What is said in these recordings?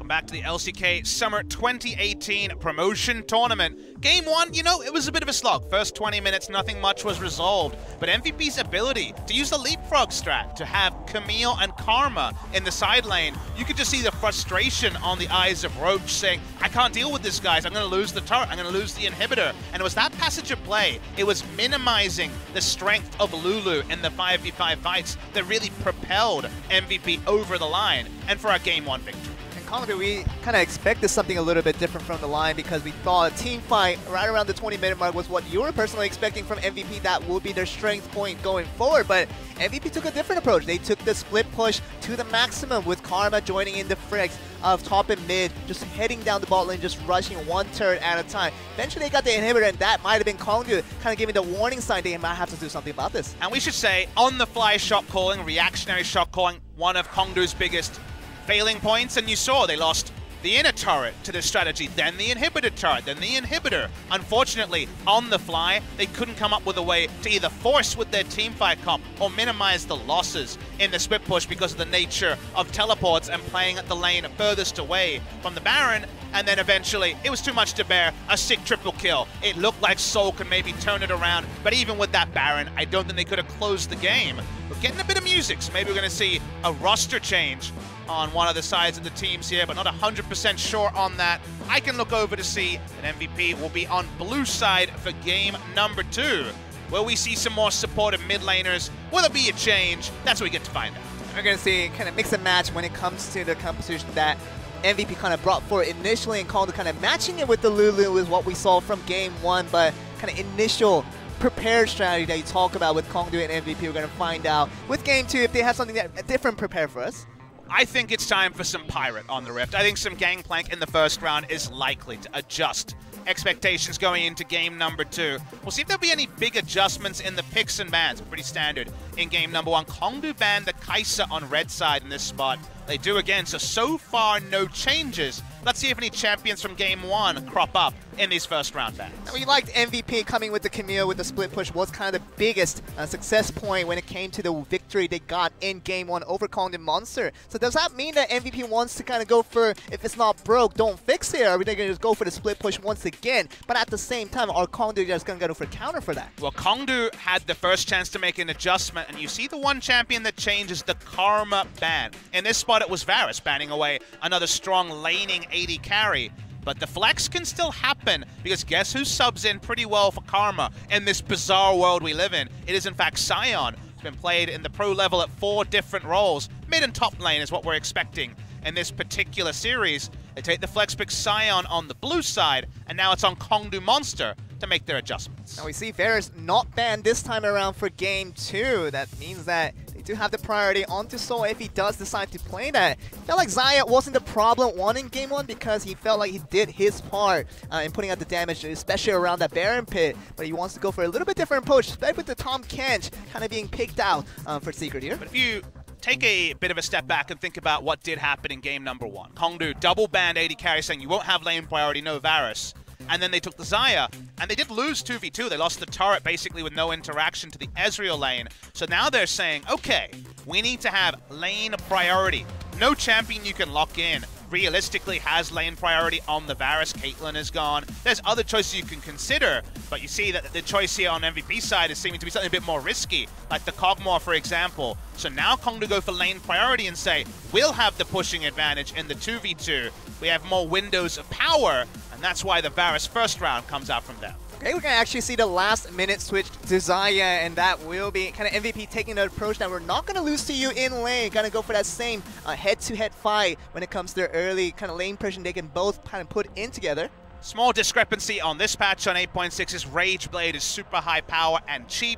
Welcome back to the LCK Summer 2018 Promotion Tournament. Game 1, you know, it was a bit of a slog. First 20 minutes, nothing much was resolved. But MVP's ability to use the leapfrog strat, to have Camille and Karma in the side lane, you could just see the frustration on the eyes of Roach saying, I can't deal with this, guys. I'm going to lose the turret. I'm going to lose the inhibitor. And it was that passage of play. It was minimizing the strength of Lulu in the 5v5 fights that really propelled MVP over the line and for our Game 1 victory. Kongdoo, we kind of expected something a little bit different from the line because we thought a team fight right around the 20-minute mark was what you were personally expecting from MVP. That will be their strength point going forward, but MVP took a different approach. They took the split push to the maximum with Karma joining in the flicks of top and mid, just heading down the bot lane, just rushing one turret at a time. Eventually they got the inhibitor, and that might have been Kongdoo kind of giving the warning sign they might have to do something about this. And we should say, on-the-fly shot calling, reactionary shot calling, one of Kongdoo's biggest failing points, and you saw they lost the inner turret to this strategy, then the inhibitor turret, then the inhibitor. Unfortunately, on the fly, they couldn't come up with a way to either force with their teamfight comp or minimize the losses in the split push because of the nature of teleports and playing at the lane furthest away from the Baron. And then eventually, it was too much to bear. A sick triple kill. It looked like Soul could maybe turn it around, but even with that Baron, I don't think they could have closed the game. We're getting a bit of music, so maybe we're going to see a roster change on one of the sides of the teams here, but not 100% sure on that. I can look over to see that MVP will be on blue side for game number 2. Will we see some more supportive mid laners? Will there be a change? That's what we get to find out. We're going to see kind of mix and match when it comes to the composition that MVP kind of brought forward initially, and Kongdoo kind of matching it with the Lulu with what we saw from game 1, but kind of initial prepared strategy that you talk about with Kongdoo and MVP. We're going to find out with game 2 if they have something that different prepared for us. I think it's time for some Pirate on the Rift. I think some Gangplank in the first round is likely to adjust expectations going into game number 2. We'll see if there'll be any big adjustments in the picks and bans. Pretty standard in game number 1. Kongdoo banned the Kai'Sa on red side in this spot. They do again, so far no changes. Let's see if any champions from game 1 crop up in these first round bans. We liked MVP coming with the Camille with the split push was kind of the biggest success point when it came to the victory they got in game 1 over Kongdoo Monster. So does that mean that MVP wants to kind of go for, if it's not broke, don't fix it? Are we going to just go for the split push once again? But at the same time, are Kongdoo just going to go for counter for that? Well, Kongdoo had the first chance to make an adjustment, and you see the one champion that changes the Karma ban. In this spot, it was Varus banning away another strong laning AD carry. But the flex can still happen, because guess who subs in pretty well for Karma in this bizarre world we live in? It is in fact Sion. It's been played in the pro level at 4 different roles. Mid and top lane is what we're expecting in this particular series. They take the flex pick Sion on the blue side, and now it's on Kongdoo Monster to make their adjustments. Now we see Varus not banned this time around for game 2. That means that they do have the priority onto Soul if he does decide to play that. Felt like Xayah wasn't the problem in game 1 because he felt like he did his part in putting out the damage, especially around that Baron pit. But he wants to go for a little bit different approach, especially with the Tom Kench kind of being picked out for Secret here. But if you take a bit of a step back and think about what did happen in game number 1. Kongdoo double banned AD carry saying you won't have lane priority, no Varus. And then they took the Xayah, and they did lose 2v2. They lost the turret basically with no interaction to the Ezreal lane. So now they're saying, okay, we need to have lane priority. No champion you can lock in realistically has lane priority on the Varus. Caitlyn is gone. There's other choices you can consider, but you see that the choice here on MVP side is seeming to be something a bit more risky, like the Kog'Maw, for example. So now Kongdoo go for lane priority and say, we'll have the pushing advantage in the 2v2. We have more windows of power, and that's why the Varus first round comes out from them. Okay, we're going to actually see the last minute switch to Xayah, and that will be kind of MVP taking the approach that we're not going to lose to you in lane. Going to go for that same head-to-head fight when it comes to their early kind of lane pressure they can both kind of put in together. Small discrepancy on this patch on 8.6's Rage Blade is super high power and cheap.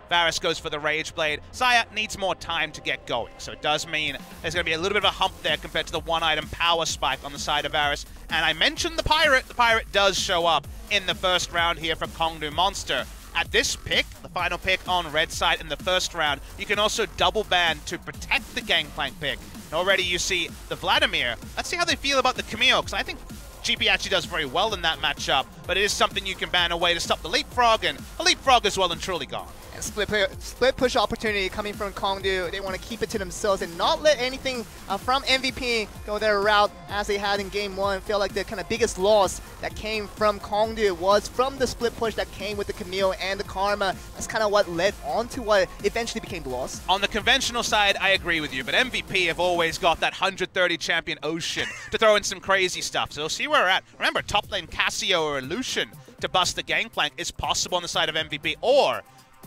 Varus goes for the Rage Blade. Xayah needs more time to get going, so it does mean there's going to be a little bit of a hump there compared to the one-item power spike on the side of Varus. And I mentioned the Pirate. The Pirate does show up in the first round here for Kongdoo Monster. At this pick, the final pick on red side in the first round, you can also double ban to protect the Gangplank pick. And already you see the Vladimir. Let's see how they feel about the Camille, because I think GP actually does very well in that matchup, but it is something you can ban away to stop the leapfrog, and the leapfrog is well and truly gone. And split push opportunity coming from Kongdoo. They want to keep it to themselves and not let anything from MVP go their route as they had in game 1. Feel like the kind of biggest loss that came from Kongdoo was from the split push that came with the Camille and the Karma. That's kind of what led on to what eventually became the loss. On the conventional side, I agree with you, but MVP have always got that 130 champion Ocean to throw in some crazy stuff. So we'll see where we're at. Remember, top lane Cassio or Lucian to bust the gangplank is possible on the side of MVP, or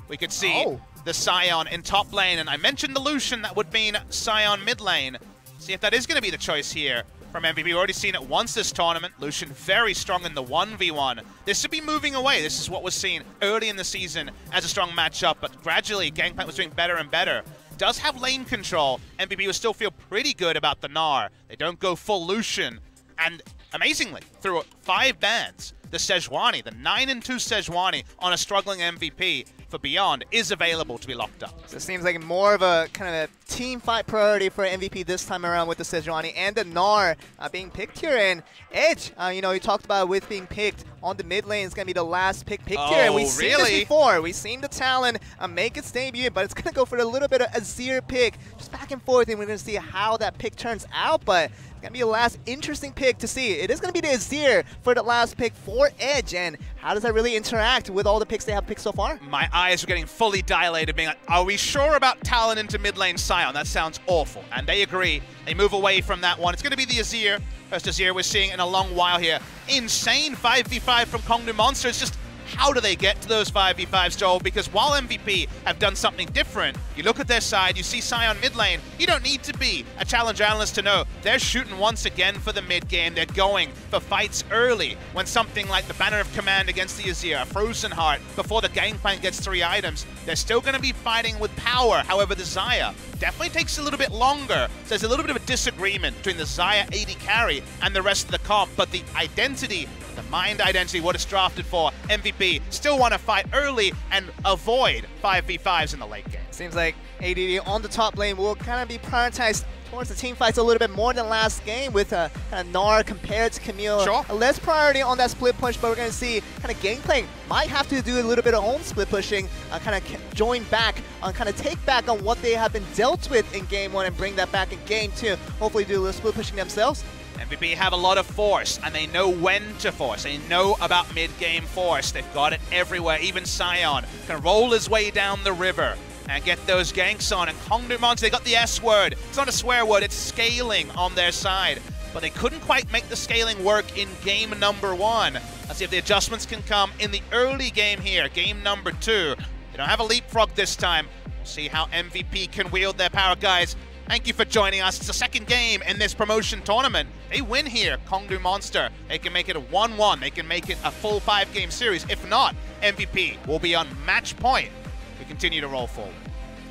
we could see the Sion in top lane. And I mentioned the Lucian, that would mean Sion mid lane. See if that is going to be the choice here from MVP. We've already seen it once this tournament. Lucian very strong in the 1v1. This should be moving away. This is what was seen early in the season as a strong matchup, but gradually Gangplank was doing better and better. Does have lane control. MVP will still feel pretty good about the Gnar. They don't go full Lucian. And amazingly, through 5 bans, the Sejuani, the 9-2 Sejuani on a struggling MVP for Beyond is available to be locked up. So it seems like more of a kind of a team fight priority for MVP this time around with the Sejuani and the Gnar being picked here. And Edge, you know, you talked about with being picked on the mid lane is going to be the last pick picked here. And we've seen this before. We've seen the Talon make its debut, but it's going to go for a little bit of Azir pick, just back and forth, and we're going to see how that pick turns out. But it's going to be the last interesting pick to see. It is going to be the Azir for the last pick for Edge, and how does that really interact with all the picks they have picked so far? My eyes are getting fully dilated, being like, are we sure about Talon into mid lane Sion? That sounds awful. And they agree. They move away from that one. It's going to be the Azir. First Azir we're seeing in a long while here. Insane 5v5 from Kongdoo Monster. It's just, how do they get to those 5v5s, Joel? Because while MVP have done something different, you look at their side, you see Sion mid lane, you don't need to be a challenge analyst to know they're shooting once again for the mid game. They're going for fights early when something like the Banner of Command against the Azir, Frozen Heart, before the Gangplank gets 3 items. They're still going to be fighting with power. However, the Xayah definitely takes a little bit longer. So there's a little bit of a disagreement between the Xayah AD carry and the rest of the comp, but the identity, the mind identity, what it's drafted for, MVP still want to fight early and avoid 5v5s in the late game. Seems like ADD on the top lane will kind of be prioritized towards the team fights a little bit more than last game with kind of Gnar compared to Camille. Sure. A less priority on that split push, but we're going to see kind of Gangplank might have to do a little bit of own split pushing, kind of join back, kind of take back on what they have been dealt with in game 1 and bring that back in game 2. Hopefully do a little split pushing themselves. MVP have a lot of force, and they know when to force. They know about mid-game force. They've got it everywhere. Even Sion can roll his way down the river and get those ganks on. And Kongdoo Monster, they got the S word. It's not a swear word, it's scaling on their side. But they couldn't quite make the scaling work in game number 1. Let's see if the adjustments can come in the early game here, game number 2. They don't have a leapfrog this time. We'll see how MVP can wield their power, guys. Thank you for joining us. It's the second game in this promotion tournament. They win here, Kongdoo Monster. They can make it a 1-1. They can make it a full 5-game series. If not, MVP will be on match point. We continue to roll forward.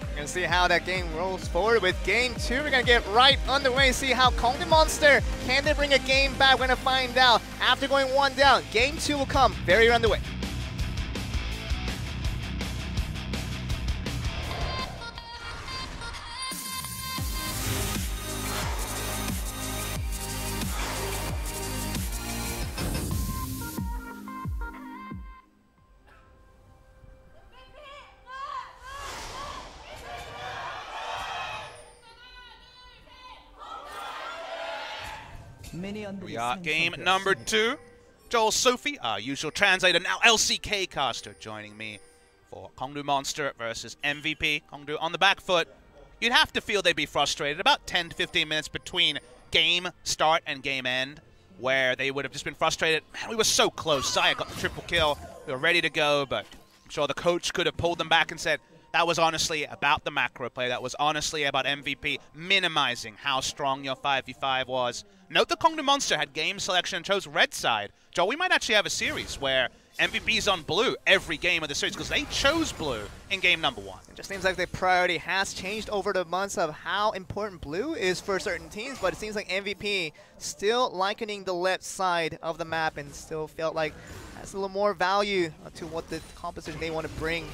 We're going to see how that game rolls forward with game 2. We're going to get right underway, see how Kongdoo Monster, can they bring a game back? We're going to find out after going 1 down. Game 2 will come very underway. We are game number 2. Joel Sophie, our usual translator, now LCK caster, joining me for Kongdoo Monster versus MVP. Kongdoo on the back foot. You'd have to feel they'd be frustrated. About 10 to 15 minutes between game start and game end, where they would have just been frustrated. Man, we were so close. Xayah got the triple kill. We were ready to go, but I'm sure the coach could have pulled them back and said, that was honestly about the macro play. That was honestly about MVP minimizing how strong your 5v5 was. Note that Kongdoo Monster had game selection and chose red side. Joel, we might actually have a series where MVP's on blue every game of the series because they chose blue in game number 1. It just seems like the priority has changed over the months of how important blue is for certain teams, but it seems like MVP still likening the left side of the map and still felt like has a little more value to what the composition they want to bring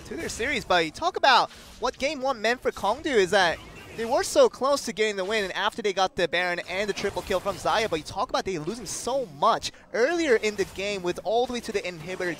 to their series. But you talk about what game 1 meant for Kongdoo is that they were so close to getting the win, and after they got the Baron and the triple kill from Xayah, but you talk about they losing so much earlier in the game with all the way to the inhibitor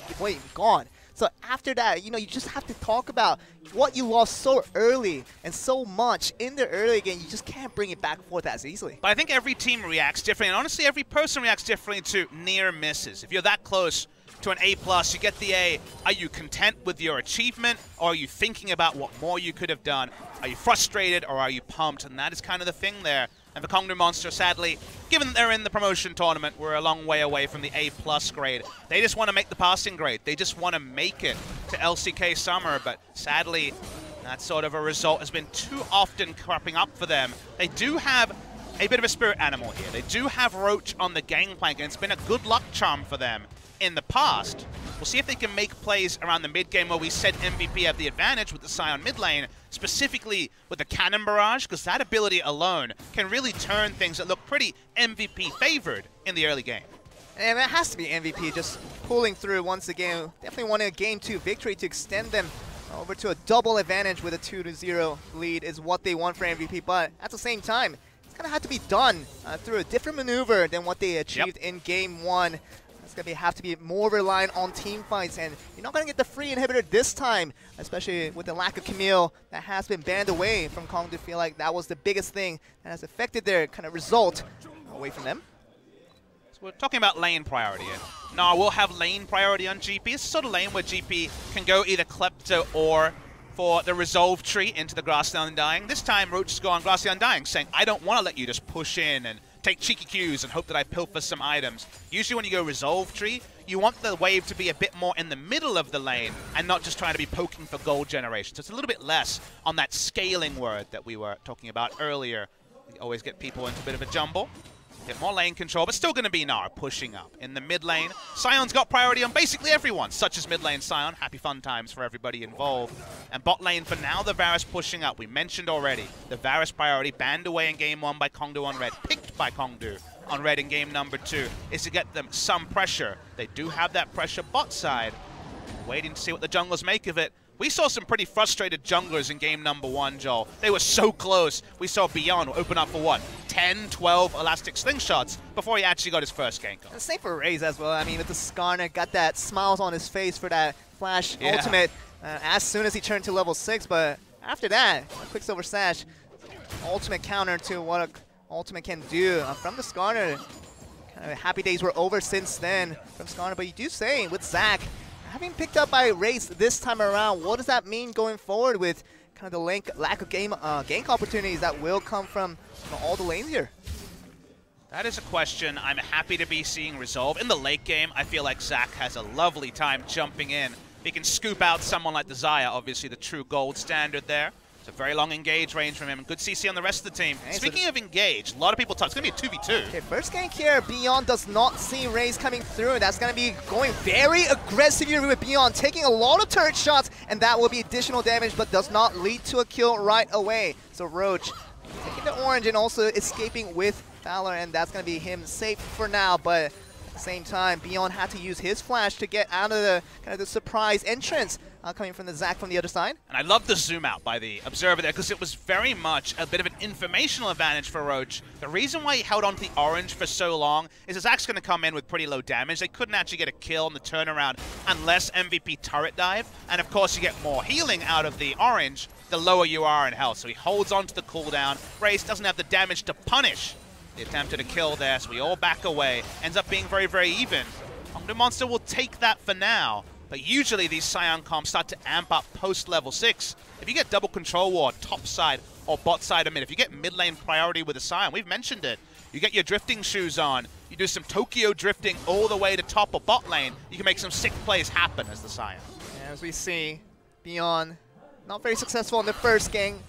gone. So after that, you know, you just have to talk about what you lost so early and so much in the early game. You just can't bring it back and forth as easily. But I think every team reacts differently, and honestly, every person reacts differently to near misses. If you're that close to an A+, you get the A, are you content with your achievement, or are you thinking about what more you could have done? Are you frustrated, or are you pumped? And that is kind of the thing there. And for Kongdoo Monster, sadly, given that they're in the promotion tournament, we're a long way away from the A+ grade. They just want to make the passing grade. They just want to make it to LCK Summer, but sadly, that sort of a result has been too often cropping up for them. They do have a bit of a spirit animal here. They do have Roach on the gangplank, and it's been a good luck charm for them in the past. We'll see if they can make plays around the mid game where we said MVP have the advantage with the Sion mid lane, specifically with the Cannon Barrage, because that ability alone can really turn things that look pretty MVP favored in the early game. And it has to be MVP just pulling through once again. Definitely wanting a Game 2 victory to extend them over to a double advantage with a 2-0 lead is what they want for MVP, but at the same time, it's going to have to be done through a different maneuver than what they achieved in Game 1. It's going to have to be more reliant on team fights, and you're not going to get the free inhibitor this time, especially with the lack of Camille that has been banned away from Kongdoo. Feel like that was the biggest thing that has affected their kind of result away from them. So we're talking about lane priority. Now we'll have lane priority on GP. It's the sort of lane where GP can go either Klepto or for the Resolve tree into the Grassland Undying. This time Roach has gone Grassland Undying, saying, I don't want to let you just push in and take cheeky cues and hope that I pilfer some items. Usually when you go Resolve tree, you want the wave to be a bit more in the middle of the lane and not just trying to be poking for gold generation. So it's a little bit less on that scaling word that we were talking about earlier. You always get people into a bit of a jumble. Get more lane control, but still going to be Nara pushing up. In the mid lane, Sion's got priority on basically everyone, such as mid lane Sion. Happy fun times for everybody involved. And bot lane, for now, the Varus pushing up. We mentioned already, the Varus priority banned away in Game 1 by Kongdoo on red, picked by Kongdoo on red in Game number 2, is to get them some pressure. They do have that pressure bot side. Waiting to see what the junglers make of it. We saw some pretty frustrated junglers in Game number 1, Joel. They were so close. We saw Beyond open up for what? 10, 12 elastic slingshots before he actually got his first gank on. Same for Raze as well. I mean, with the Skarner, got that smiles on his face for that flash ultimate as soon as he turned to level 6. But after that, Quicksilver Sash, ultimate counter to what a ultimate can do from the Skarner. Kind of happy days were over since then from Skarner. But you do say with Zac, having picked up by Raze this time around, what does that mean going forward with kind of the lack of gank opportunities that will come from all the lanes here? That is a question I'm happy to be seeing resolve. In the late game, I feel like Zac has a lovely time jumping in. He can scoop out someone like the Xayah, obviously the true gold standard there. It's a very long engage range from him, and good CC on the rest of the team. Okay, speaking of engage, a lot of people talk, it's going to be a 2v2. Okay, first gank here, Beyond does not see Raze coming through. That's going to be going very aggressive here with Beyond, taking a lot of turret shots, and that will be additional damage, but does not lead to a kill right away. So Roach taking the orange and also escaping with Valor, and that's going to be him safe for now, but at the same time, Beyond had to use his flash to get out of the kind of the surprise entrance coming from the Zac from the other side. And I love the zoom out by the observer there, because it was very much a bit of an informational advantage for Roach. The reason why he held on to the orange for so long is that Zac's going to come in with pretty low damage. They couldn't actually get a kill on the turnaround unless MVP turret dive. And of course you get more healing out of the orange the lower you are in health. So he holds on to the cooldown. Raze doesn't have the damage to punish the attempt at a kill there, so we all back away. Ends up being very, very even. Kongdoo Monster will take that for now. But usually these Sion comps start to amp up post level 6. If you get double control ward, top side or bot side of mid, if you get mid lane priority with a Sion, we've mentioned it. You get your drifting shoes on, you do some Tokyo drifting all the way to top or bot lane, you can make some sick plays happen as the Sion. As we see, Beyond not very successful in the first gang.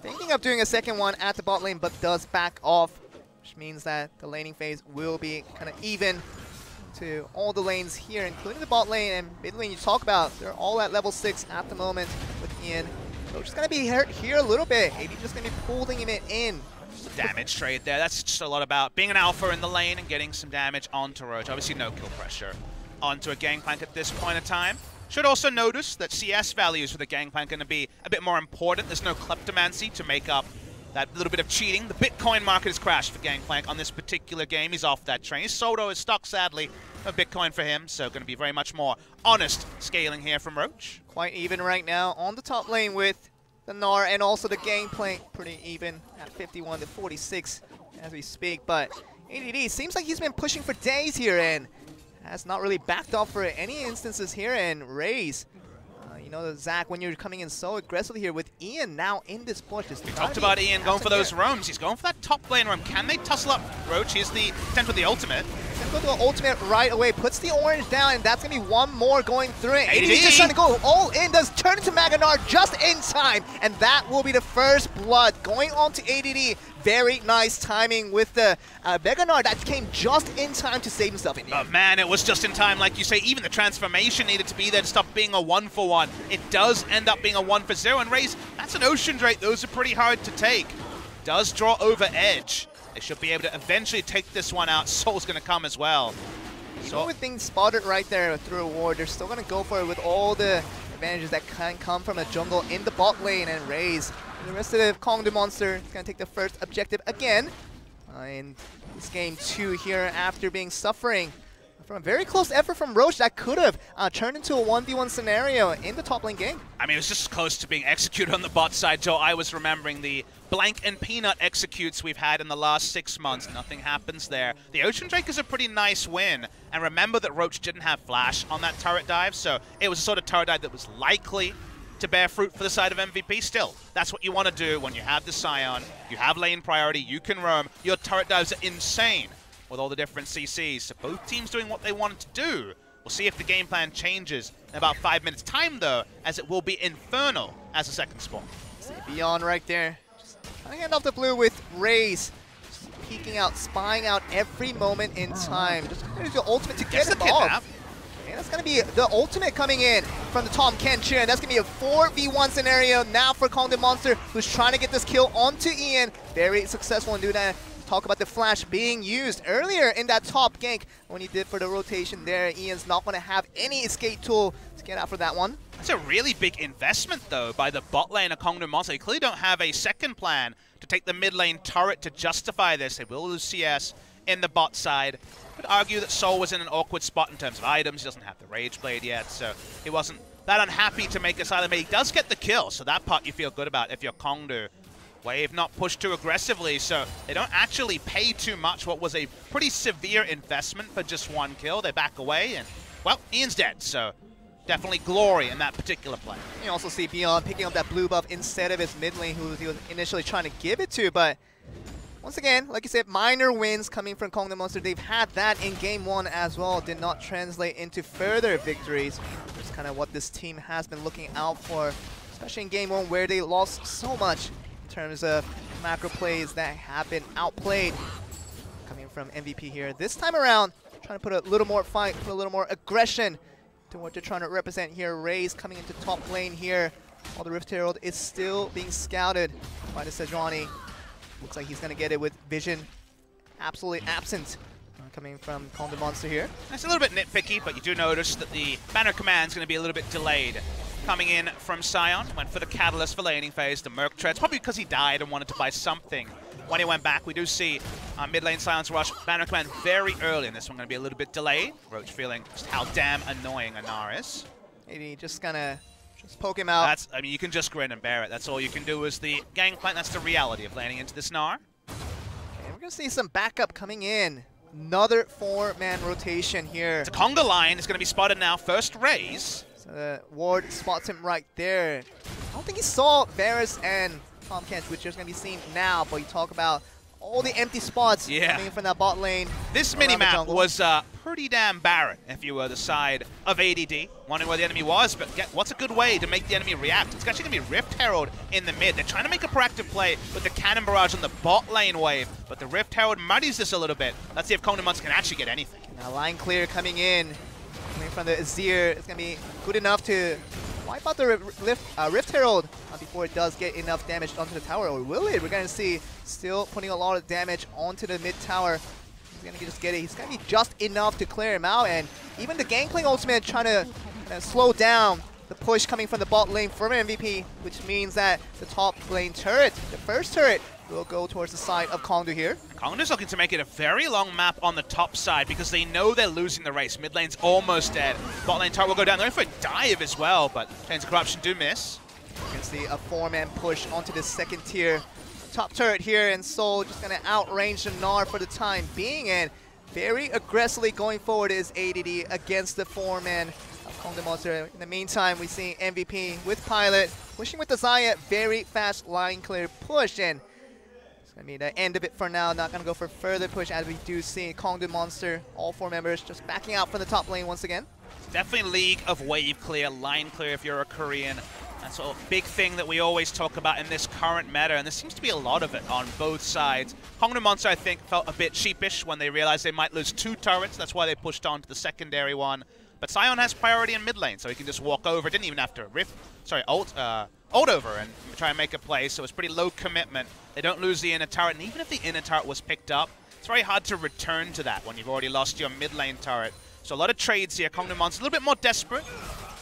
Thinking of doing a second one at the bot lane, but does back off, which means that the laning phase will be kind of even to all the lanes here, including the bot lane and mid lane you talk about. They're all at level 6 at the moment with Ian. Roach is going to be hurt here a little bit. Maybe just going to be pulling it in. Damage trade there. That's just a lot about being an alpha in the lane and getting some damage onto Roach. Obviously no kill pressure onto a gangplank at this point in time. Should also notice that CS values for the gangplank are going to be a bit more important. There's no kleptomancy to make up That little bit of cheating. The Bitcoin market has crashed for Gangplank on this particular game. He's off that train. Soto is stuck, sadly. No Bitcoin for him, so going to be very much more honest scaling here from Roach. Quite even right now on the top lane with the Gnar and also the Gangplank. Pretty even at 51 to 46 as we speak. But ADD seems like he's been pushing for days here and has not really backed off for any instances here. And Raze, you know, Zach, when you're coming in so aggressively here with Ian now in this push. We talked about Ian going for those roams. He's going for that top lane roam. Can they tussle up Roach? Here's the attempt with the ultimate. Go to the ultimate right away, puts the orange down, and that's going to be one more going through it. ADD just trying to go all in, does turn into Maganar just in time, and that will be the first blood going on to ADD. Very nice timing with the Maganar that came just in time to save himself in the end. Oh man, it was just in time, like you say. Even the transformation needed to be there to stop being a 1-for-1. It does end up being a 1-for-0, and Raze, that's an Ocean Drake. Those are pretty hard to take. Does draw over edge. They should be able to eventually take this one out. Soul's going to come as well. Even with things spotted right there through a ward, they're still going to go for it with all the advantages that can come from a jungle in the bot lane. And Raze, the rest of the Kongdoo monster, is going to take the first objective again in this game 2 here after being suffering from a very close effort from Roach that could have turned into a 1v1 scenario in the top lane game. I mean, it was just close to being executed on the bot side, Joe. I was remembering the blank and peanut executes we've had in the last 6 months. Nothing happens there. The Ocean Drake is a pretty nice win. And remember that Roach didn't have flash on that turret dive, so it was a sort of turret dive that was likely to bear fruit for the side of MVP. Still, that's what you want to do when you have the Scion, you have lane priority, you can roam. Your turret dives are insane with all the different CCs. So both teams doing what they wanted to do. We'll see if the game plan changes in about 5 minutes time though, as it will be Infernal as a second spawn. See Beyond right there. Just trying to hand off the blue with Raze. Just peeking out, spying out every moment in time. Just going to use the ultimate to get him off. And that's going to be the ultimate coming in from the Tom Kench, and that's going to be a 4v1 scenario now for Kongdoo Monster, who's trying to get this kill onto Ian. Very successful in doing that. Talk about the flash being used earlier in that top gank when he did for the rotation there. Ian's not going to have any escape tool to get out for that one. That's a really big investment though by the bot lane of Kongdoo Monster. They clearly don't have a second plan to take the mid lane turret to justify this. They will lose CS in the bot side. Could argue that Soul was in an awkward spot in terms of items. He doesn't have the Rage Blade yet, so he wasn't that unhappy to make a silent. But he does get the kill, so that part you feel good about if you're Kongdoo. Wave not pushed too aggressively, so they don't actually pay too much. What was a pretty severe investment for just one kill. They back away, and, well, Ian's dead, so definitely glory in that particular play. You also see Beyond picking up that blue buff instead of his mid lane, who he was initially trying to give it to, but once again, like you said, minor wins coming from Kongdoo Monster. They've had that in game 1 as well. Did not translate into further victories. That's kind of what this team has been looking out for, especially in game 1 where they lost so much in terms of macro plays that have been outplayed. Coming from MVP here. This time around, trying to put a little more fight, put a little more aggression to what they're trying to represent here. Raze coming into top lane here. While the Rift Herald is still being scouted by the Sejuani. Looks like he's going to get it with vision absolutely absent coming from Kongdoo Monster here. It's a little bit nitpicky, but you do notice that the banner command is going to be a little bit delayed. Coming in from Scion, went for the Catalyst for laning phase, the Merc Treads, probably because he died and wanted to buy something. When he went back, we do see mid lane Scion's rush banner command very early, and this one going to be a little bit delayed. Roach feeling just how damn annoying Anar is. Maybe just gonna poke him out. I mean, you can just grin and bear it. That's all you can do is the Gangplank. That's the reality of laning into this Gnar. Okay, we're going to see some backup coming in. Another 4-man rotation here. It's a conga line. It's going to be spotted now. First Raze. So the ward spots him right there. I don't think he saw Varus and Tom Kench, which is going to be seen now, but you talk about all the empty spots coming from that bot lane. This minimap was pretty damn barren if you were the side of ADD, wondering where the enemy was, but what's a good way to make the enemy react? It's actually going to be Rift Herald in the mid. They're trying to make a proactive play with the Cannon Barrage on the bot lane wave, but the Rift Herald muddies this a little bit. Let's see if Kongdoo Monster can actually get anything. Now line clear coming in from the Azir. It's going to be good enough to wipe out the Rift Herald before it does get enough damage onto the tower, or will it? We're going to see still putting a lot of damage onto the mid tower. He's going to just get it. He's going to be just enough to clear him out, and even the Gangplank ultimate trying to slow down the push coming from the bot lane from MVP, which means that the top lane turret, the first turret will go towards the side of Kongdoo here. Kongdoo's looking to make it a very long map on the top side because they know they're losing the race. Mid lane's almost dead. Bot lane turret will go down. They're going for a dive as well, but Chains of Corruption do miss. You can see a 4-man push onto the second tier. Top turret here, and Soul just going to outrange the Gnar for the time being, and very aggressively going forward is ADD against the 4-man of Kongdoo Monster. In the meantime, we see MVP with Pilot pushing with the Xayah. Very fast line clear push, and it's going to be the end of it for now. Not going to go for further push, as we do see Kongdoo Monster, all 4 members, just backing out from the top lane once again. Definitely League of wave clear, line clear if you're a Korean. That's a big thing that we always talk about in this current meta, and there seems to be a lot of it on both sides. Kongdoo Monster, I think, felt a bit sheepish when they realized they might lose 2 turrets. That's why they pushed on to the secondary one. But Sion has priority in mid lane, so he can just walk over. Didn't even have to ult over and try and make a play, so it's pretty low commitment. They don't lose the inner turret, and even if the inner turret was picked up, it's very hard to return to that when you've already lost your mid lane turret. So a lot of trades here. Kongdoo Monster a little bit more desperate.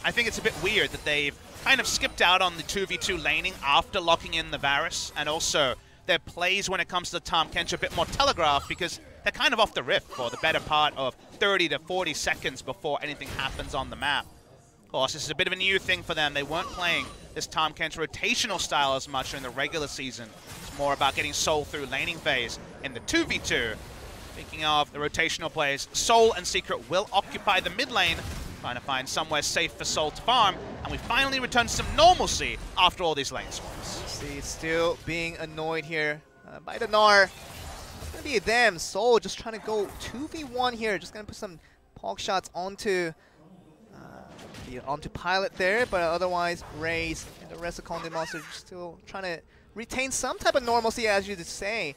I think it's a bit weird that they've kind of skipped out on the 2v2 laning after locking in the Varus, and also their plays when it comes to the Tahm Kench are a bit more telegraphed because they're kind of off the riff for the better part of 30 to 40 seconds before anything happens on the map. Of course, this is a bit of a new thing for them. They weren't playing this Tahm Kench rotational style as much in the regular season. It's more about getting Soul through laning phase in the 2v2. Speaking of the rotational plays, Soul and Secret will occupy the mid lane, trying to find somewhere safe for Soul to farm, and we finally return to some normalcy after all these lane swaps. See, still being annoyed here by the Gnar. It's going to be them. Soul just trying to go 2v1 here, just going to put some pog shots onto Pilot there, but otherwise Raze and the rest of Kongdoo Monster still trying to retain some type of normalcy, as you say.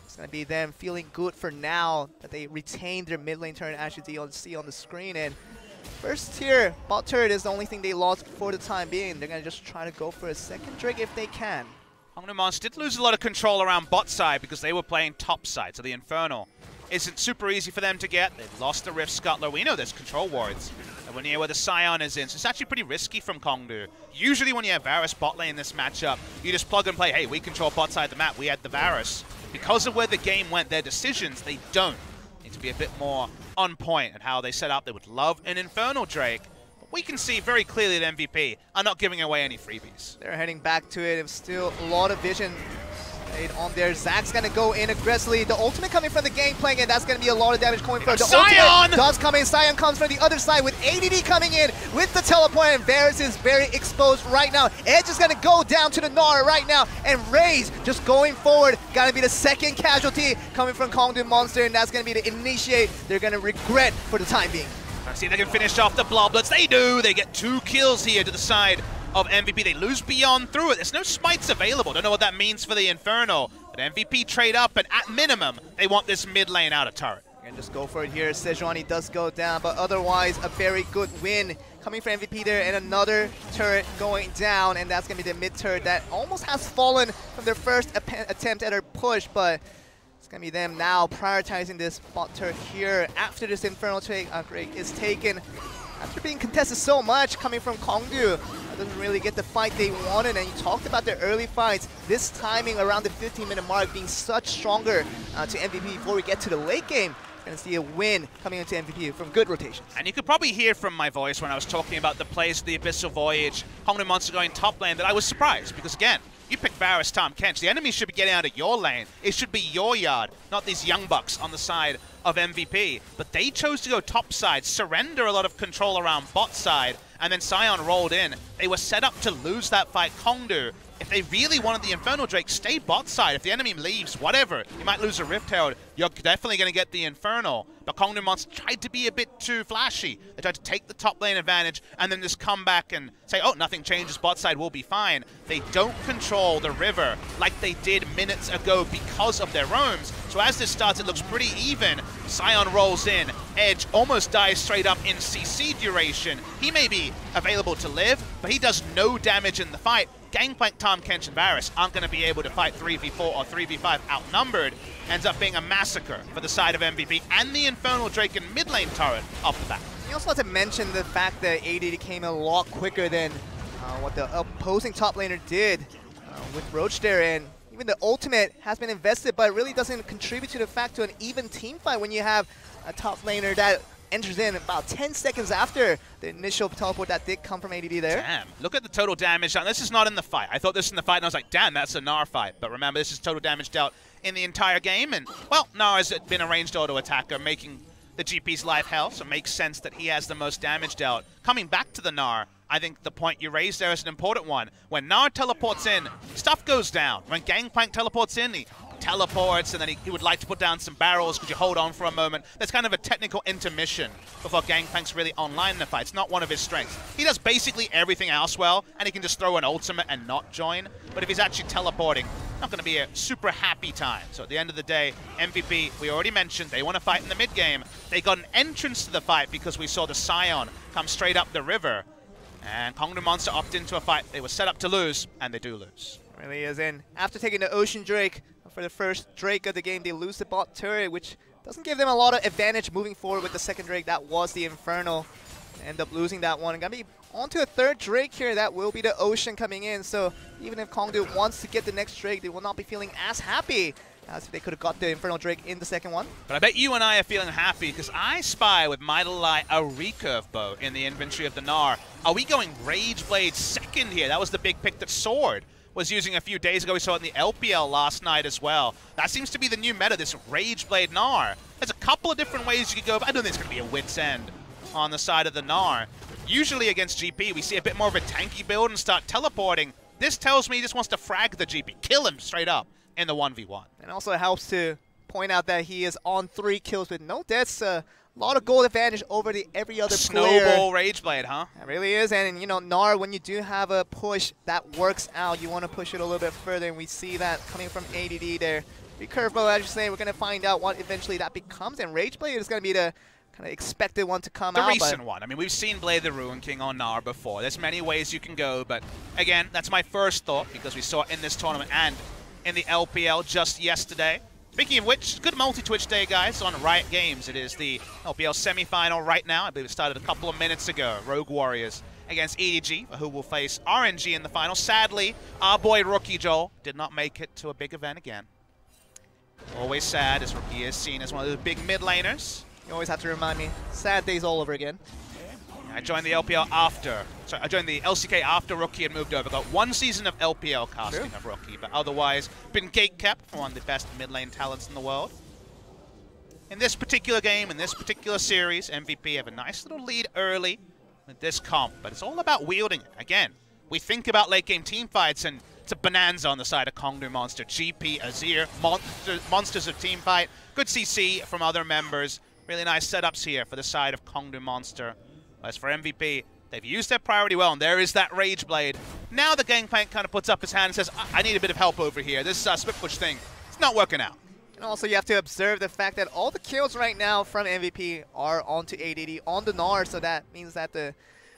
It's going to be them feeling good for now that they retained their mid lane turret, as you see on the screen. And first tier bot turret is the only thing they lost for the time being. They're going to just try to go for a second Drake if they can. Kongdoo Monster did lose a lot of control around bot side because they were playing top side, so the Infernal isn't super easy for them to get. They've lost the Rift Scuttler. We know there's control wards. And we're near where the Sion is in, so it's actually pretty risky from Kongdoo. Usually when you have Varus bot lane in this matchup, you just plug and play, hey, we control bot side of the map, we had the Varus. Because of where the game went, their decisions, they don't. Need to be a bit more on point at how they set up. They would love an Infernal Drake. But we can see very clearly that MVP are not giving away any freebies. They're heading back to it. It's still a lot of vision on there. Zach's going to go in aggressively. The ultimate coming from the Gangplank, and that's going to be a lot of damage coming from the Sion! Ultimate does come in. Sion comes from the other side with ADD coming in with the teleport, and Varus is very exposed right now. Edge is going to go down to the Gnar right now, and Raze just going forward. Got to be the second casualty coming from Kongdoo Monster, and that's going to be the initiate they're going to regret for the time being. Let's see if they can finish off the Bloblets. They do! They get 2 kills here to the side of MVP. They lose Beyond through it. There's no smites available. Don't know what that means for the Infernal. But MVP trade up, and at minimum, they want this mid lane out of turret. And just go for it here. Sejuani does go down, but otherwise a very good win coming from MVP there, and another turret going down, and that's going to be the mid turret that almost has fallen from their first attempt at her push, but it's going to be them now prioritizing this bot turret here after this Infernal take is taken. After being contested so much coming from Kongdoo, doesn't really get the fight they wanted, and you talked about their early fights. This timing around the 15-minute mark being such stronger to MVP before we get to the late game. Going to see a win coming into MVP from good rotations. And you could probably hear from my voice when I was talking about the plays of the Abyssal Voyage, Kongdoo Monster going top lane, that I was surprised, because again, you pick Varus, Tahm Kench. The enemy should be getting out of your lane. It should be your yard, not these young bucks on the side of MVP. But they chose to go top side, surrender a lot of control around bot side, and then Sion rolled in. They were set up to lose that fight. Kongdoo, if they really wanted the Infernal Drake, stay bot side. If the enemy leaves, whatever, you might lose a Rift Herald. You're definitely going to get the Infernal. But Kongdoo Monster tried to be a bit too flashy. They tried to take the top lane advantage and then just come back and say, oh, nothing changes, bot side will be fine. They don't control the river like they did minutes ago because of their roams. So as this starts, it looks pretty even. Sion rolls in. Edge almost dies straight up in CC duration. He may be available to live, but he does no damage in the fight. Gangplank, Tahm Kench, and Varus aren't going to be able to fight 3v4 or 3v5 outnumbered. Ends up being a massacre for the side of MVP and the Infernal Drake and mid lane turret off the bat. You also have to mention the fact that ADD came a lot quicker than what the opposing top laner did with Roach there, and even the ultimate has been invested, but it really doesn't contribute to the fact to an even team fight when you have a top laner that enters in about 10 seconds after the initial teleport that did come from ADD there. Damn, look at the total damage. Now, this is not in the fight. I thought this was in the fight, and I was like, damn, that's a Gnar fight. But remember, this is total damage dealt in the entire game. And, well, Gnar has been a ranged auto attacker, making the GP's life hell, so it makes sense that he has the most damage dealt. Coming back to the Gnar, I think the point you raised there is an important one. When Gnar teleports in, stuff goes down. When Gangplank teleports in, he teleports, and then he would like to put down some barrels. Could you hold on for a moment? There's kind of a technical intermission before Gangplank's really online in the fight. It's not one of his strengths. He does basically everything else well, and he can just throw an ultimate and not join. But if he's actually teleporting, not going to be a super happy time. So at the end of the day, MVP, we already mentioned, they want to fight in the mid game. They got an entrance to the fight because we saw the Scion come straight up the river. And Kongdoo Monster opt into a fight they were set up to lose, and they do lose. It really is. And after taking the Ocean Drake for the first Drake of the game, they lose the bot turret, which doesn't give them a lot of advantage moving forward with the second Drake. That was the Infernal. End up losing that one. Gonna be onto a third Drake here. That will be the Ocean coming in. So even if Kongdoo wants to get the next Drake, they will not be feeling as happy as if they could have got the Infernal Drake in the second one. But I bet you and I are feeling happy because I spy with my little eye a recurve bow in the inventory of the Gnar. Are we going Rage Blade second here? That was the big pick that Sword was using a few days ago. We saw it in the LPL last night as well. That seems to be the new meta, this Rage Blade Gnar. There's a couple of different ways you could go, but I don't think it's going to be a wit's end on the side of the Gnar. Usually against GP, we see a bit more of a tanky build and start teleporting. This tells me he just wants to frag the GP, kill him straight up in the 1v1. And also it helps to point out that he is on 3 kills with no deaths. A lot of gold advantage over every other player. Snowball Rage Blade, huh? It really is. And, you know, Gnar, when you do have a push that works out, you want to push it a little bit further, and we see that coming from ADD there. Recurve bow, as you're saying, we're going to find out what eventually that becomes, and Rage Blade is going to be the kind of expected one to come out. The recent one. I mean, we've seen Blade the Ruin King on Gnar before. There's many ways you can go, but again, that's my first thought because we saw it in this tournament and in the LPL just yesterday. Speaking of which, good multi-Twitch day, guys, on Riot Games. It is the LPL semi-final right now. I believe it started a couple of minutes ago. Rogue Warriors against EDG, who will face RNG in the final. Sadly, our boy Rookie Joel did not make it to a big event again. Always sad, as Rookie is seen as one of the big mid laners. You always have to remind me. Sad days all over again. I joined the LPL after. Sorry, I joined the LCK after Rookie had moved over. Got 1 season of LPL casting of Rookie, but otherwise been gatekept for one of the best mid lane talents in the world. In this particular game, in this particular series, MVP have a nice little lead early with this comp, but it's all about wielding it. Again, we think about late game team fights, and it's a bonanza on the side of Kongdoo Monster. GP, Azir, monsters of team fight. Good CC from other members. Really nice setups here for the side of Kongdoo Monster. As for MVP, they've used their priority well, and there is that Rage Blade. Now the Gangplank kind of puts up his hand and says, I need a bit of help over here. This split push thing, it's not working out. And also you have to observe the fact that all the kills right now from MVP are onto ADD, on the Gnar, so that means that the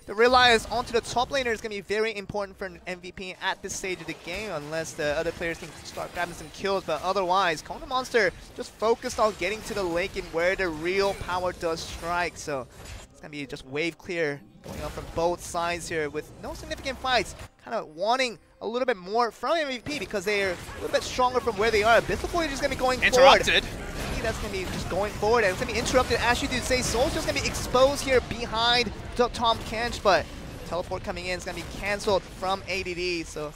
reliance onto the top laner is going to be very important for an MVP at this stage of the game, unless the other players can start grabbing some kills. But otherwise, Kongdoo Monster just focused on getting to the lane and where the real power does strike. So it's going to be just wave clear going on from both sides here with no significant fights. Kind of wanting a little bit more from MVP because they're a little bit stronger from where they are. Abyssal Void is going to be going interrupted. Forward. That's going to be just going forward, and it's going to be interrupted. As you do say, Soul's just going to be exposed here behind Tom Kench, but teleport coming in is going to be cancelled from ADD. So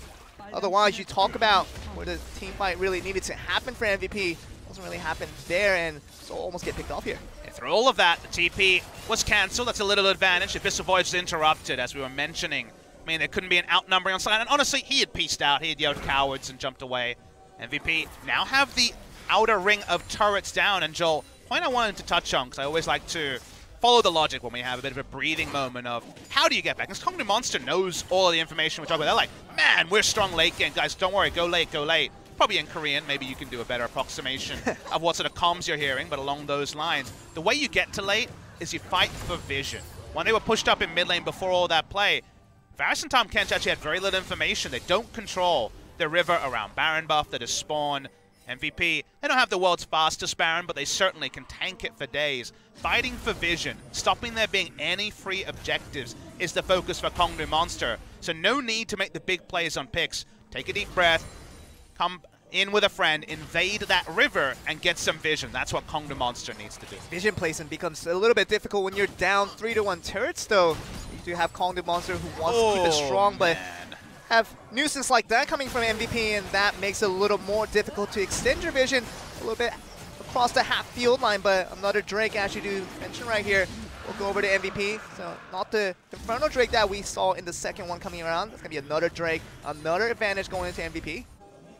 otherwise, you talk about where the team fight really needed to happen for MVP. Doesn't really happen there, and Soul almost get picked off here. And through all of that, the TP was cancelled. That's a little advantage. Abyssal Void's interrupted, as we were mentioning. I mean, there couldn't be an outnumbering on side, and honestly, he had pieced out. He had yelled cowards and jumped away. MVP now have the outer ring of turrets down, and Joel, point I wanted to touch on, because I always like to follow the logic when we have a bit of a breathing moment of how do you get back? Because Kongdoo Monster knows all of the information we're talking about. They're like, man, we're strong late game. Guys, don't worry, go late, go late. Probably in Korean, maybe you can do a better approximation of what sort of comms you're hearing, but along those lines, the way you get to late is you fight for vision. When they were pushed up in mid lane before all that play, Varus and Tom Kench actually had very little information. They don't control the river around Baron buff that is spawn. MVP, they don't have the world's fastest Baron, but they certainly can tank it for days. Fighting for vision, stopping there being any free objectives is the focus for Kongdoo Monster. So no need to make the big plays on picks. Take a deep breath, come in with a friend, invade that river, and get some vision. That's what Kongdoo Monster needs to do. Vision placement becomes a little bit difficult when you're down 3-1 turrets, though. You do have Kongdoo Monster who wants to keep it strong, but have nuisance like that coming from MVP, and that makes it a little more difficult to extend your vision a little bit across the half field line. But another Drake actually do mention right here. We'll go over to MVP. So not the Inferno Drake that we saw in the second one coming around. That's going to be another Drake, another advantage going into MVP.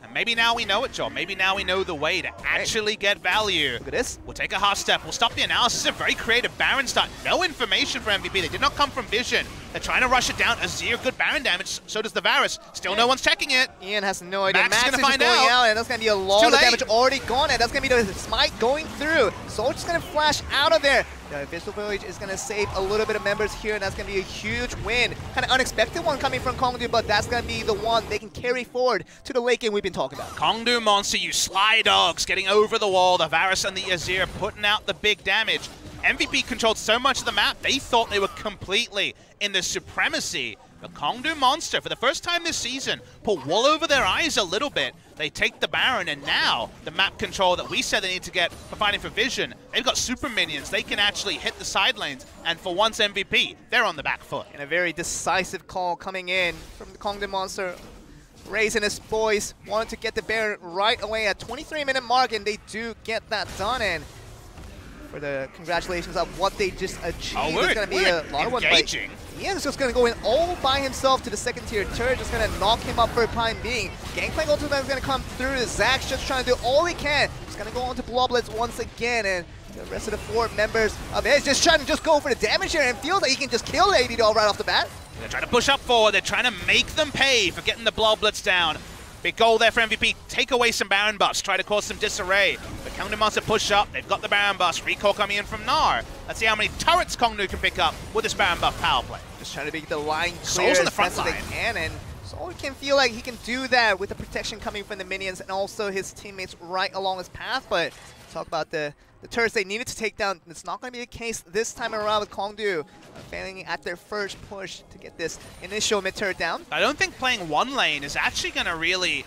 And maybe now we know it, Joel. Maybe now we know the way to actually get value. Look at this. We'll take a half step. We'll stop the analysis. A very creative Baron start. No information for MVP. They did not come from Vision. They're trying to rush it down. Azir, good Baron damage. So does the Varus. Still no one's checking it. Ian has no idea. Max is just find going out, and that's going to be a lot of damage already gone, and that's going to be the smite going through. Soldier's going to flash out of there. The Visual Village is going to save a little bit of members here, and that's going to be a huge win. Kind of unexpected one coming from Kongdoo, but that's going to be the one they can carry forward to the late game we've been talking about. Kongdoo Monster, you sly dogs, getting over the wall. The Varus and the Azir putting out the big damage. MVP controlled so much of the map, they thought they were completely in the supremacy. The Kongdoo Monster, for the first time this season, pull wool over their eyes a little bit. They take the Baron, and now the map control that we said they need to get for fighting for Vision, they've got super minions. They can actually hit the side lanes, and for once MVP, they're on the back foot. And a very decisive call coming in from the Kongdoo Monster. Raising his boys, wanted to get the Baron right away at 23-minute mark, and they do get that done. And for the congratulations of what they just achieved, it's going to be a lot of ones. Ian's just going to go in all by himself to the second tier turret, just going to knock him up for the time being. Gangplank ultimate is going to come through. Zach's just trying to do all he can. He's going to go on to Bloblets once again, and the rest of the 4 members of Edge just trying to go for the damage here and feels like he can just kill AD Doll right off the bat. They're trying to push up forward. They're trying to make them pay for getting the Bloblets down. Big goal there for MVP. Take away some Baron buffs. Try to cause some disarray. The Kongdoo Monster push up. They've got the Baron buffs. Recall coming in from Gnar. Let's see how many turrets Kongdoo can pick up with this Baron buff power play. Just trying to make the line clear as fast as they can, and Soul can feel like he can do that with the protection coming from the minions and also his teammates right along his path. But talk about the turrets they needed to take down. It's not going to be the case this time around with Kongdoo failing at their first push to get this initial mid turret down. I don't think playing one lane is actually going to really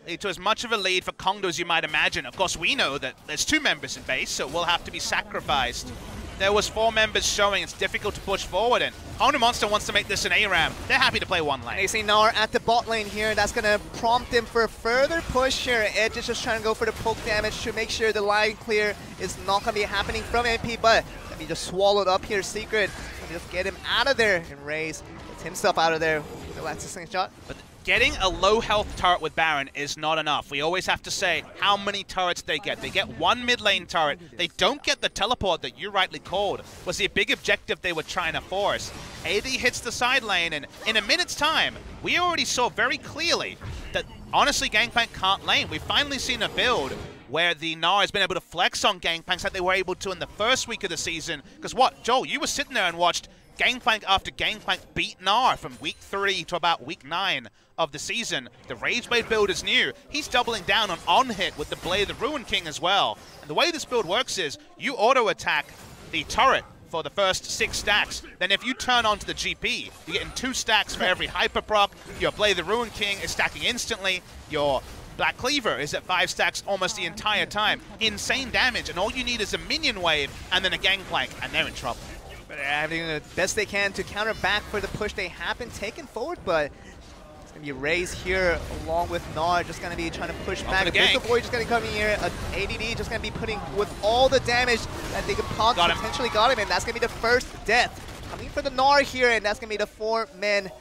lead to as much of a lead for Kongdoo as you might imagine. Of course, we know that there's 2 members in base, so it will have to be sacrificed. There was 4 members showing it's difficult to push forward, and Kongdoo Monster wants to make this an ARAM. They're happy to play one lane. They see Gnar at the bot lane here. That's going to prompt him for a further push here. Edge is just trying to go for the poke damage to make sure the line clear is not going to be happening from MP, but going to be just swallowed up here. Secret going to just get him out of there, and Raze gets himself out of there with the last slingshot. But getting a low health turret with Baron is not enough. We always have to say how many turrets they get. They get 1 mid lane turret. They don't get the teleport that you rightly called was the big objective they were trying to force. AD hits the side lane, and in a minute's time, we already saw very clearly that honestly Gangplank can't lane. We've finally seen a build where the Gnar has been able to flex on Gangplanks like they were able to in the first week of the season. Because what, Joel, you were sitting there and watched Gangplank after Gangplank beat Gnar from week 3 to about week 9 of the season. The Rageblade build is new. He's doubling down on hit with the Blade of the Ruin King as well. And the way this build works is you auto-attack the turret for the first 6 stacks. Then if you turn onto the GP, you're getting 2 stacks for every hyper proc. Your Blade of the Ruin King is stacking instantly. Your Black Cleaver is at 5 stacks almost the entire time. Insane damage, and all you need is a minion wave and then a Gangplank, and they're in trouble. But they're having the best they can to counter back for the push they have been taken forward, but it's going to be Raze here along with Gnar, just going to be trying to push back. Visual Boy just going to come in here. ADD just going to be putting with all the damage that they could potentially got him, and that's going to be the first death. Coming for the Gnar here, and that's going to be the 4 men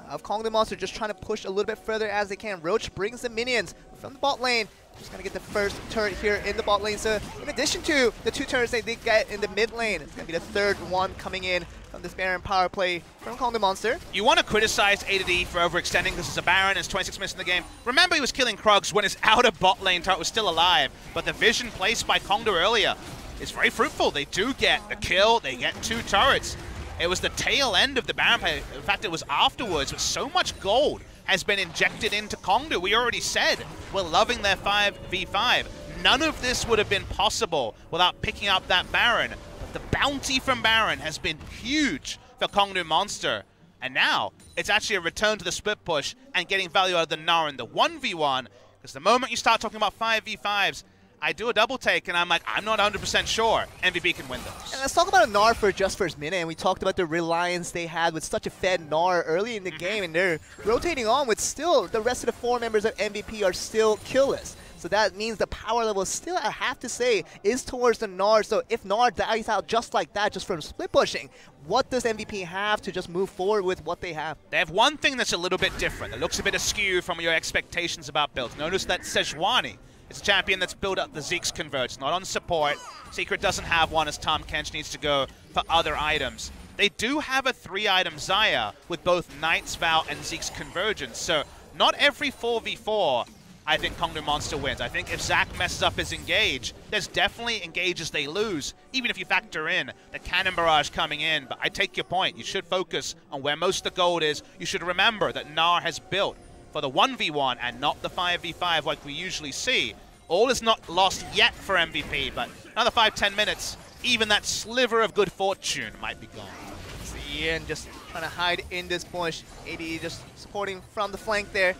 of Kongdoo Monster just trying to push a little bit further as they can. Roach brings the minions from the bot lane. Just going to get the first turret here in the bot lane. So in addition to the 2 turrets they did get in the mid lane, it's going to be the 3rd one coming in from this Baron power play from Kongdoo Monster. You want to criticize ADD for overextending because it's a Baron, it's 26 minutes in the game. Remember he was killing Krugs when his outer bot lane turret was still alive, but the vision placed by Kongdoo earlier is very fruitful. They do get the kill, they get 2 turrets. It was the tail end of the Baron play. In fact, it was afterwards, but so much gold has been injected into Kongdoo. We already said we're loving their 5v5. None of this would have been possible without picking up that Baron. But the bounty from Baron has been huge for Kongdoo Monster. And now, it's actually a return to the split push and getting value out of the Gnar in the 1v1. Because the moment you start talking about 5v5s, I do a double take, and I'm like, I'm not 100% sure MVP can win those. And let's talk about Gnar for just first minute, and we talked about the reliance they had with such a fed Gnar early in the game, and they're rotating on with still the rest of the 4 members of MVP are still killless. So that means the power level still, I have to say, is towards the Gnar. So if Gnar dies out just like that, just from split pushing, what does MVP have to just move forward with what they have? They have one thing that's a little bit different. It looks a bit askew from your expectations about builds. Notice that Sejuani is a champion that's built up the Zeke's converge, not on support. Secret doesn't have one as Tahm Kench needs to go for other items. They do have a 3-item Xayah with both Knight's Vow and Zeke's convergence. So not every 4v4 I think Kongdoo Monster wins. I think if Zach messes up his engage, there's definitely engages they lose, even if you factor in the Cannon Barrage coming in. But I take your point. You should focus on where most of the gold is. You should remember that Gnar has built for the 1v1 and not the 5v5 like we usually see. All is not lost yet for MVP, but another 5-10 minutes, even that sliver of good fortune might be gone. See, Ian just trying to hide in this bush. AD just supporting from the flank there.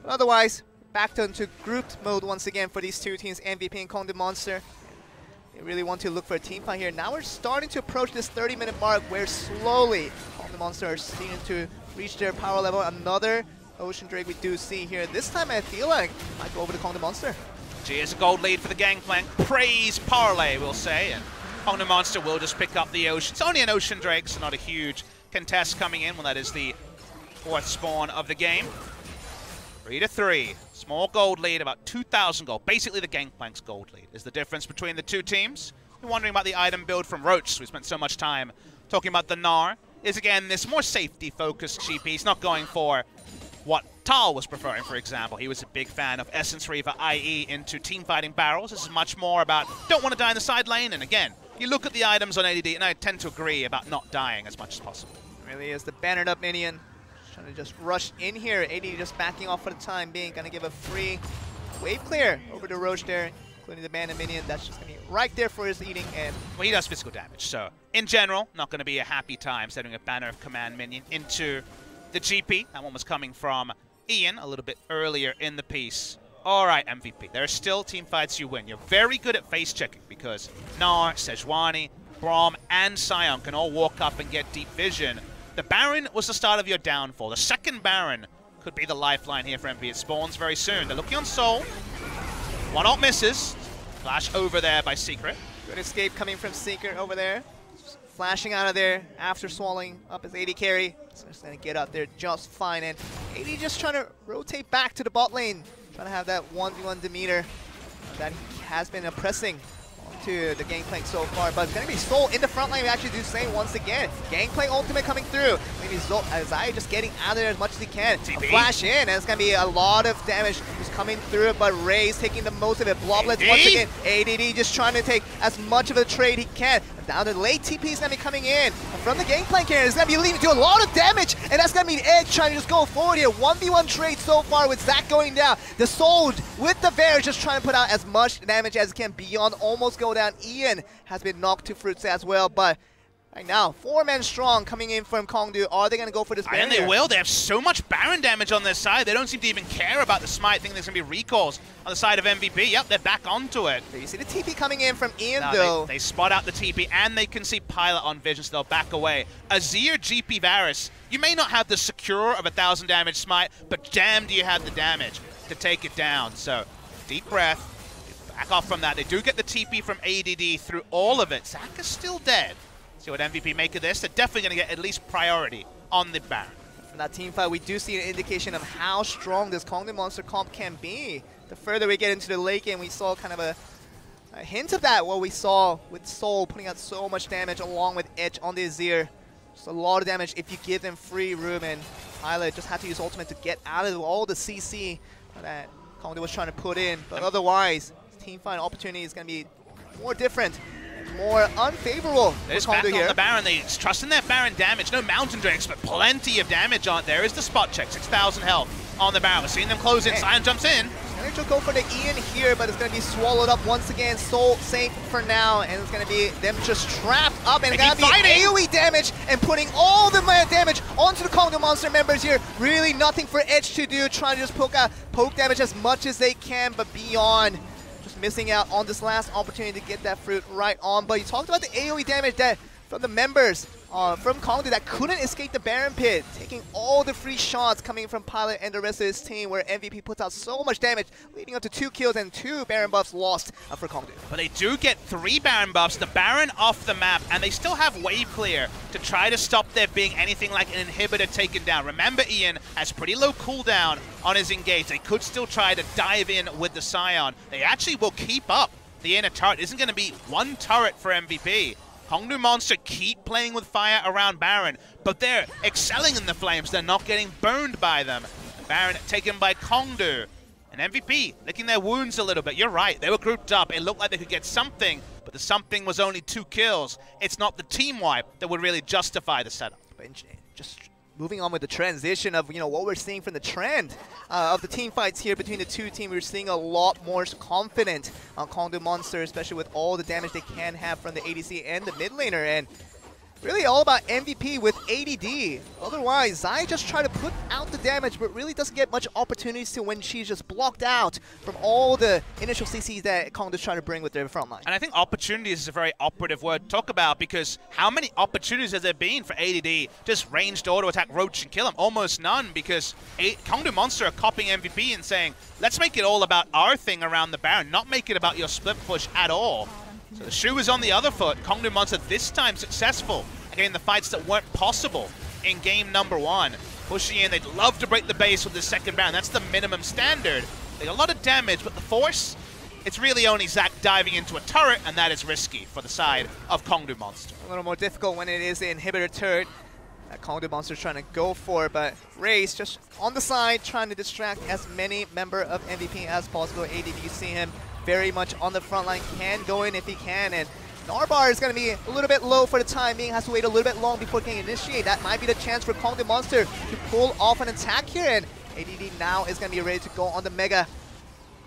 But otherwise, back into grouped mode once again for these two teams, MVP and Kongdoo Monster. They really want to look for a team fight here. Now we're starting to approach this 30-minute mark where slowly Kongdoo Monster are starting to reach their power level. Another Ocean Drake we do see here. This time I feel like I might go over to Kongdoo Monster. Here's a gold lead for the Gangplank. Praise Parlay, we'll say. And Kongdoo Monster will just pick up the Ocean. It's only an Ocean Drake, so not a huge contest coming in. Well, that is the 4th spawn of the game. 3-3. Small gold lead, about 2,000 gold. Basically the Gangplank's gold lead is the difference between the two teams. You're wondering about the item build from Roach, so we spent so much time talking about the Gnar. Is again this more safety-focused GP. He's not going for what Tal was preferring, for example. He was a big fan of Essence Reaver, IE, into team-fighting barrels. This is much more about don't want to die in the side lane. And again, you look at the items on ADD, and I tend to agree about not dying as much as possible. It really is the bannered up minion. Trying to just rush in here. AD just backing off for the time being. Gonna give a free wave clear over to Roach there, including the banner minion. That's just gonna be right there for his eating. And well, he does physical damage, so in general, not gonna be a happy time setting a banner of command minion into the GP. That one was coming from Ian a little bit earlier in the piece. All right, MVP. There are still team fights you win. You're very good at face checking because Gnar, Sejuani, Braum, and Sion can all walk up and get deep vision. The Baron was the start of your downfall. The second Baron could be the lifeline here for MVP. It spawns very soon. They're looking on Soul. One ult misses. Flash over there by Secret. Good escape coming from Secret over there. Just flashing out of there after swallowing up his AD carry. So he's going to get out there just fine. And AD just trying to rotate back to the bot lane. Trying to have that 1v1 demeanor that he has been oppressing to the Gangplank so far, but it's going to be Soul in the front line. We actually do the same once again. Gangplank ultimate coming through. Maybe Xayah just getting out of there as much as he can. A flash in, and it's going to be a lot of damage just coming through, but Ray's taking the most of it. Bloblets once again. ADD just trying to take as much of a trade he can. Now the late TP is going to be coming in from the Gangplank here. It's going to be leading to a lot of damage, and that's going to be Edge trying to just go forward here. 1v1 trade so far with Zach going down. The Soul with the Bear just trying to put out as much damage as he can beyond almost go down. Ian has been knocked to fruits as well, but right now, 4 men strong coming in from Kongdoo. Are they going to go for this Baron? And they will. They have so much Baron damage on their side. They don't seem to even care about the smite. Think there's going to be recalls on the side of MVP. Yep, they're back onto it. So you see the TP coming in from Ian, though. They spot out the TP, and they can see Pilot on vision, so they'll back away. Azir, GP, Varus, you may not have the secure of 1,000 damage smite, but damn do you have the damage to take it down. So, deep breath. Back off from that. They do get the TP from ADD through all of it. Zach is still dead. See what MVP make of this. They're definitely going to get at least priority on the Baron. From that team fight, we do see an indication of how strong this Kongdoo Monster comp can be. The further we get into the late game, we saw kind of a hint of that, what we saw with Soul putting out so much damage along with Edge on the Azir. Just a lot of damage if you give them free room, and Pilot just had to use ultimate to get out of all the CC that Kongdoo was trying to put in. But otherwise, team fight opportunity is going to be more different. More unfavorable for Kongdoo here. On the Baron, they trust in their Baron damage. No Mountain Drakes, but plenty of damage on there. Is the spot check, 6,000 health on the Baron. We're seeing them close in. Sion jumps in. They're potential go for the Ian here, but it's going to be swallowed up once again. Soul safe for now, and it's going to be them just trapped up, and it's going to be AoE damage and putting all the damage onto the Kongdoo Monster members here. Really nothing for Edge to do, trying to just poke damage as much as they can, but beyond just missing out on this last opportunity to get that fruit right on. But you talked about the AoE damage that from the members from Kongdoo that couldn't escape the Baron Pit, taking all the free shots coming from Pilot and the rest of his team, where MVP puts out so much damage, leading up to 2 kills and 2 Baron buffs lost for Kongdoo. But they do get 3 Baron buffs, the Baron off the map, and they still have wave clear to try to stop there being anything like an inhibitor taken down. Remember, Ian has pretty low cooldown on his engage. They could still try to dive in with the Scion. They actually will keep up the inner turret. It isn't going to be 1 turret for MVP. Kongdoo Monster keep playing with fire around Baron, but they're excelling in the flames. They're not getting burned by them. Baron taken by Kongdoo. And MVP licking their wounds a little bit. You're right, they were grouped up. It looked like they could get something, but the something was only 2 kills. It's not the team wipe that would really justify the setup. Just moving on with the transition of what we're seeing from the trend of the team fights here between the two teams, we're seeing a lot more confident on Kongdoo Monster, especially with all the damage they can have from the ADC and the mid laner, and really all about MVP with ADD. Otherwise, Zai just try to put out the damage, but really doesn't get much opportunities to when she's just blocked out from all the initial CCs that Kongdoo's trying to bring with their front line. And I think opportunities is a very operative word to talk about, because how many opportunities has there been for ADD just ranged auto attack Roach and kill him? Almost none, because Kongdoo Monster are copying MVP and saying, let's make it all about our thing around the Baron, not make it about your split push at all. So the shoe is on the other foot. Kongdoo Monster this time successful again the fights that weren't possible in game number 1. Pushing in, they'd love to break the base with the second Baron. That's the minimum standard. They got a lot of damage, but the force, it's really only Zac diving into a turret, and that is risky for the side of Kongdoo Monster. A little more difficult when it is the inhibitor turret that Kongdoo Monster's trying to go for, but Raze just on the side trying to distract as many member of MVP as possible. ADD, you see him very much on the front line, can go in if he can, and Narbar is going to be a little bit low for the time being, has to wait a little bit long before he can initiate. That might be the chance for Kongdoo Monster to pull off an attack here, and ADD now is going to be ready to go on the Mega.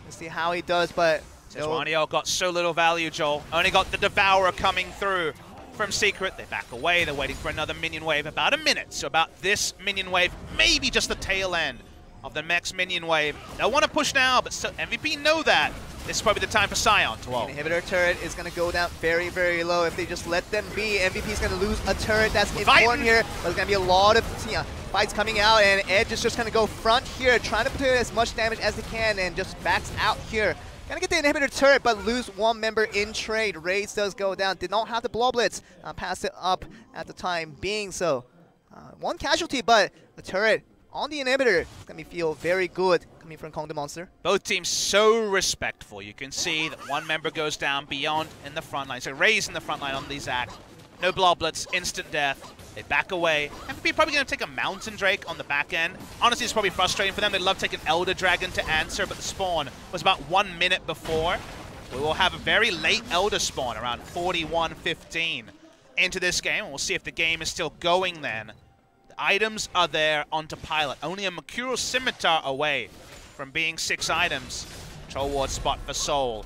Let's see how he does, but Sejuani got so little value, Joel. Only got the Devourer coming through from Secret. They back away, they're waiting for another minion wave, about a minute. So about this minion wave, maybe just the tail end of the next minion wave. Don't want to push now, but still, MVP know that. This is probably the time for Scion to ult. The inhibitor turret is going to go down very, very low if they just let them be. MVP is going to lose a turret. That's important here. But there's going to be a lot of fights coming out, and Edge is just going to go front here, trying to put as much damage as they can, and just backs out here. Gonna get the inhibitor turret, but lose 1 member in trade. Raze does go down. Did not have the Blow Blitz. Pass it up at the time being. So 1 casualty, but the turret on the inhibitor is going to feel very good coming from Kongdoo Monster. Both teams so respectful. You can see that 1 member goes down, Beyond in the front line. So Raze in the front line on the Zac. No Blow Blitz, instant death. They back away. MVP probably going to take a Mountain Drake on the back end. Honestly, it's probably frustrating for them. They'd love to take an Elder Dragon to answer, but the spawn was about 1 minute before. We will have a very late Elder spawn, around 41:15 into this game. We'll see if the game is still going then. Items are there onto Pilot. Only a Mercurial Scimitar away from being 6 items. Control Ward spot for Soul.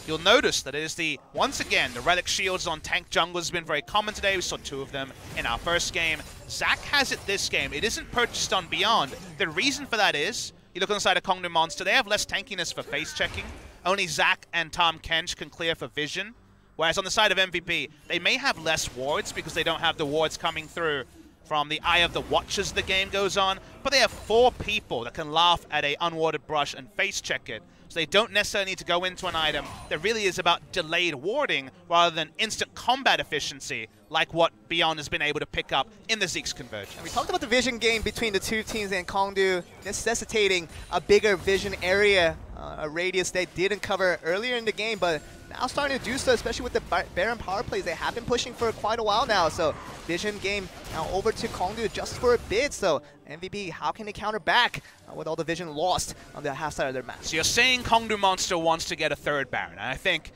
You'll notice that it is once again, the Relic Shields on tank jungle has been very common today. We saw 2 of them in our first game. Zac has it this game. It isn't purchased on Beyond. The reason for that is, you look on the side of Kongdoo Monster, they have less tankiness for face checking. Only Zac and Tahm Kench can clear for vision. Whereas on the side of MVP, they may have less wards because they don't have the wards coming through from the Eye of the Watch as the game goes on, but they have 4 people that can laugh at a unwarded brush and face check it. So they don't necessarily need to go into an item that really is about delayed warding rather than instant combat efficiency, like what Beyond has been able to pick up in the Zeke's Convergence. We talked about the vision game between the 2 teams and Kongdoo necessitating a bigger vision area, a radius they didn't cover earlier in the game, but now starting to do so, especially with the Baron power plays. They have been pushing for quite a while now, so vision game now over to Kongdoo just for a bit. So MVP, how can they counter back with all the vision lost on the half side of their map? So you're saying Kongdoo Monster wants to get a 3rd Baron, and I think,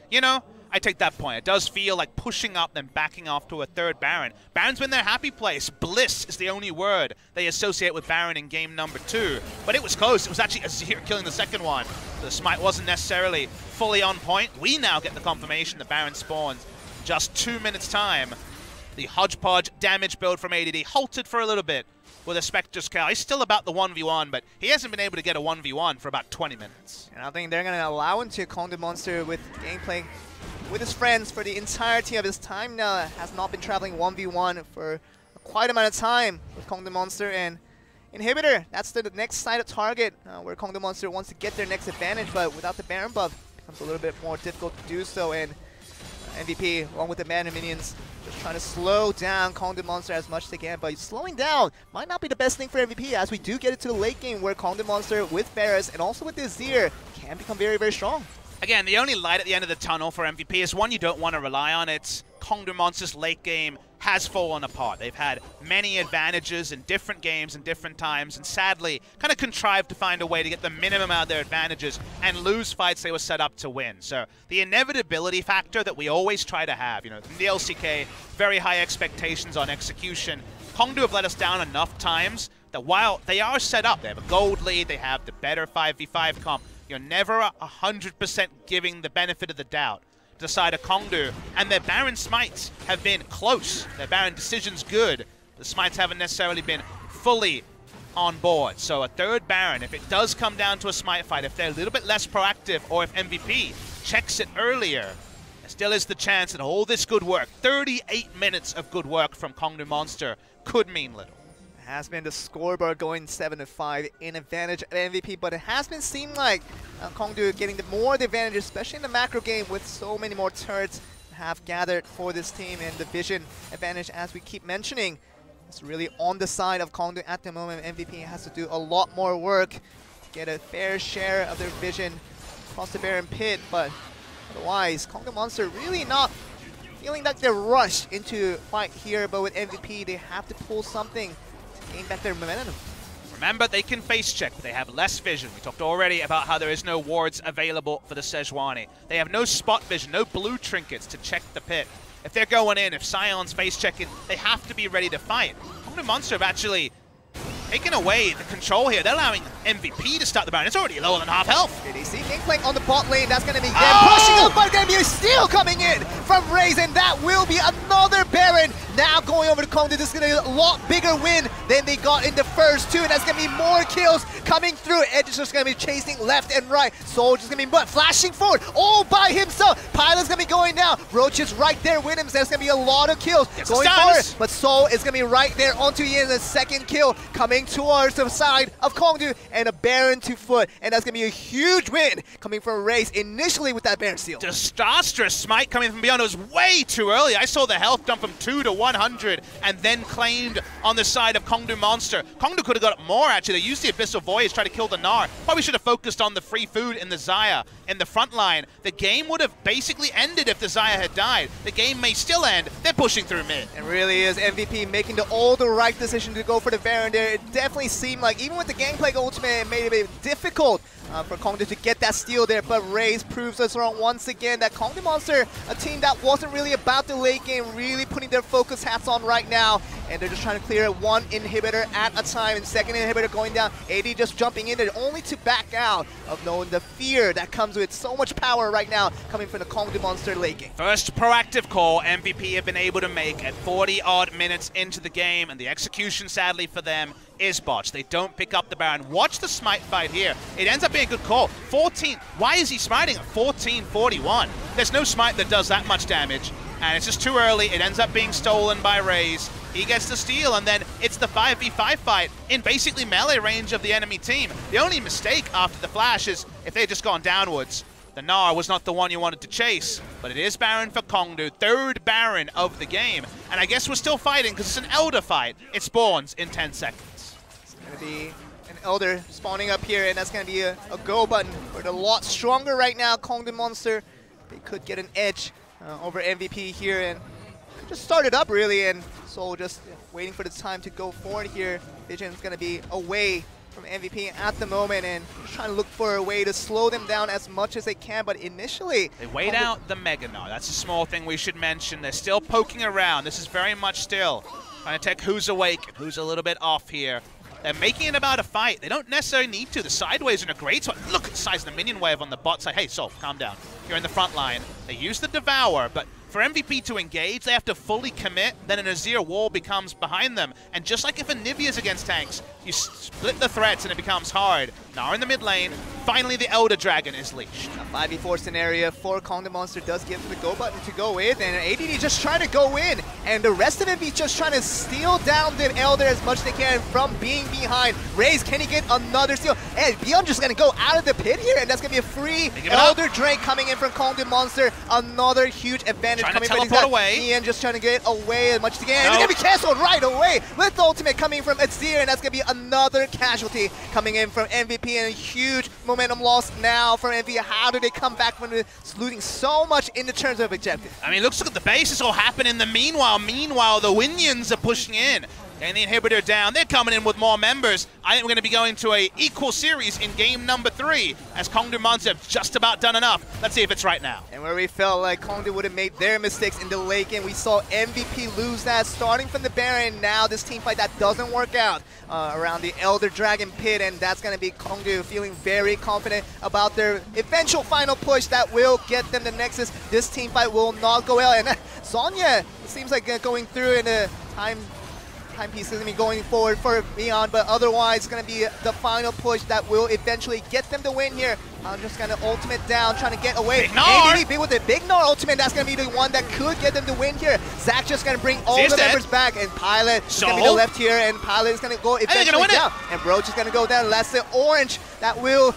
I take that point. It does feel like pushing up, then backing off to a third Baron. Baron's been their happy place. Bliss is the only word they associate with Baron in game number 2. But it was close. It was actually Azir killing the second one. The smite wasn't necessarily fully on point. We now get the confirmation that Baron spawns just 2 minutes time. The hodgepodge damage build from ADD halted for a little bit with a Spectre's Cow. He's still about the 1v1, but he hasn't been able to get a 1v1 for about 20 minutes. And I think they're going to allow him to Kongdoo Monster with gameplay with his friends for the entirety of his time now. Has not been traveling 1v1 for quite a amount of time with Kongdoo Monster. And Inhibitor, that's the next side of target where Kongdoo Monster wants to get their next advantage, but without the Baron buff, it becomes a little bit more difficult to do so. And MVP, along with the Mana Minions, just trying to slow down Kongdoo Monster as much as they can, but slowing down might not be the best thing for MVP, as we do get into the late game where Kongdoo Monster with Ferris and also with the Azir can become very, very strong. Again, the only light at the end of the tunnel for MVP is one you don't want to rely on. It's Kongdoo Monster's late game has fallen apart. They've had many advantages in different games and different times, and sadly kind of contrived to find a way to get the minimum out of their advantages and lose fights they were set up to win. So the inevitability factor that we always try to have, you know, in the LCK, very high expectations on execution. Kongdoo have let us down enough times that while they are set up, they have a gold lead, they have the better 5v5 comp, you're never 100% giving the benefit of the doubt to the side of Kongdoo, and their Baron smites have been close. Their Baron decisions good. The smites haven't necessarily been fully on board. So a third Baron, if it does come down to a smite fight, if they're a little bit less proactive, or if MVP checks it earlier, there still is the chance that all this good work, 38 minutes of good work from Kongdoo Monster, could mean little. Has been the scoreboard going 7-5 in advantage of MVP, but it has been seemed like Kongdoo getting more of the advantage, especially in the macro game with so many more turrets have gathered for this team, and the vision advantage, as we keep mentioning, is really on the side of Kongdoo at the moment. MVP has to do a lot more work to get a fair share of their vision across the Baron pit, but otherwise, Kongdoo Monster really not feeling like they're rushed into fight here, but with MVP, they have to pull something gain back their momentum. Remember, they can face check, but they have less vision. We talked already about how there is no wards available for the Sejuani. They have no spot vision, no blue trinkets to check the pit. If they're going in, if Sion's face checking, they have to be ready to fight. Kongdoo Monster have actually taken away the control here. They're allowing MVP to start the Baron. It's already lower than half health. KDC Gangplank on the bot lane. That's going to be them pushing up, but going to be a steal coming in from Raze, and that will be another Baron. Now going over to Kongdoo, this is going to be a lot bigger win than they got in the first two, and that's going to be more kills coming through. Edge is just going to be chasing left and right. Soldier's going to be flashing forward all by himself. Pilot's going to be going down. Roach is right there with him, so there's going to be a lot of kills going forward. But Soul is going to be right there onto Ian, the second kill coming towards the side of Kongdoo, and a Baron to foot, and that's going to be a huge win coming from Raze initially with that Baron steal. Disastrous smite coming from beyond. It was way too early. I saw the health jump from 2 to 100 and then claimed on the side of Kongdoo Monster. Kongdoo could have got more, actually. They used the Abyssal Voyage to try to kill the Gnar. Probably should have focused on the free food in the Xayah in the front line. The game would have basically ended if the Xayah had died. The game may still end. They're pushing through mid. It really is MVP making all the right decision to go for the Baron there. It definitely seemed like, even with the Gangplank ultimate, it made it a bit difficult for Kongdoo to get that steal there, but Raze proves us wrong once again that Kongdoo Monster, a team that wasn't really about the late game, really putting their focus hats on right now, and they're just trying to clear one inhibitor at a time, and second inhibitor going down, AD just jumping in there only to back out of knowing the fear that comes with so much power right now coming from the Kongdoo Monster late game. First proactive call MVP have been able to make at 40-odd minutes into the game, and the execution, sadly for them, is botched. They don't pick up the Baron. Watch the smite fight here. It ends up being a good call. 14. Why is he smiting at 14-41? There's no smite that does that much damage, and it's just too early. It ends up being stolen by Raze. He gets the steal, and then it's the 5v5 fight in basically melee range of the enemy team. The only mistake after the flash is if they had just gone downwards. The Gnar was not the one you wanted to chase, but it is Baron for Kongdoo, third Baron of the game. And I guess we're still fighting because it's an Elder fight. It spawns in 10 seconds. It's going to be an Elder spawning up here, and that's going to be a go button. We're a lot stronger right now, Kongdoo Monster. They could get an edge over MVP here, and just started up really, and Soul just waiting for the time to go forward here. Vision's going to be away from MVP at the moment, and trying to look for a way to slow them down as much as they can. But initially, they wait out the Mega Gnar. That's a small thing we should mention. They're still poking around. This is very much still trying to check who's awake and who's a little bit off here. They're making it about a fight. They don't necessarily need to. The sideways are in a great spot. Look at the size of the minion wave on the bot side. Hey, Sol, calm down. You're in the front line. They use the Devour, but for MVP to engage, they have to fully commit. Then an Azir wall becomes behind them. And just like if Anivia's against tanks, you split the threats and it becomes hard. Now in the mid lane, finally the Elder Dragon is leashed. A 5v4 scenario for Kongdoo Monster does give them the go button to go in, and ADD just trying to go in, and the rest of MVP just trying to steal down the Elder as much as they can from being behind. Raze, can he get another steal? And Beyond just going to go out of the pit here, and that's going to be a free Elder Drake coming in from Kongdoo Monster. Another huge advantage trying coming to teleport away. Ian just trying to get away as much as he can. And it's going to be canceled right away with the ultimate coming from Azir, and that's going to be another casualty coming in from MVP, and a huge momentum loss now from MVP. How do they come back from losing so much in the terms of objective? I mean, looks like the base is all happening in the meanwhile. Meanwhile, the Winions are pushing in. And the inhibitor down. They're coming in with more members. I think we're going to be going to a equal series in game number 3 as Kongdoo Monster have just about done enough. Let's see if it's right now. And where we felt like Kongdoo would have made their mistakes in the late game, we saw MVP lose that starting from the Baron. Now this team fight that doesn't work out around the Elder Dragon pit, and that's going to be Kongdoo feeling very confident about their eventual final push that will get them the Nexus. This team fight will not go well, and Sonya seems like going through in a timepiece is going to be going forward for Beyond, but otherwise it's going to be the final push that will eventually get them the win here. I'm just going to ultimate down, trying to get away. ADD with the Big Gnar ultimate, that's going to be the one that could get them the win here. Zach just going to bring all the members back, and Pilot is going to be the left here, and Pilot is going to go eventually down. And Broach is going to go down. That's the orange that will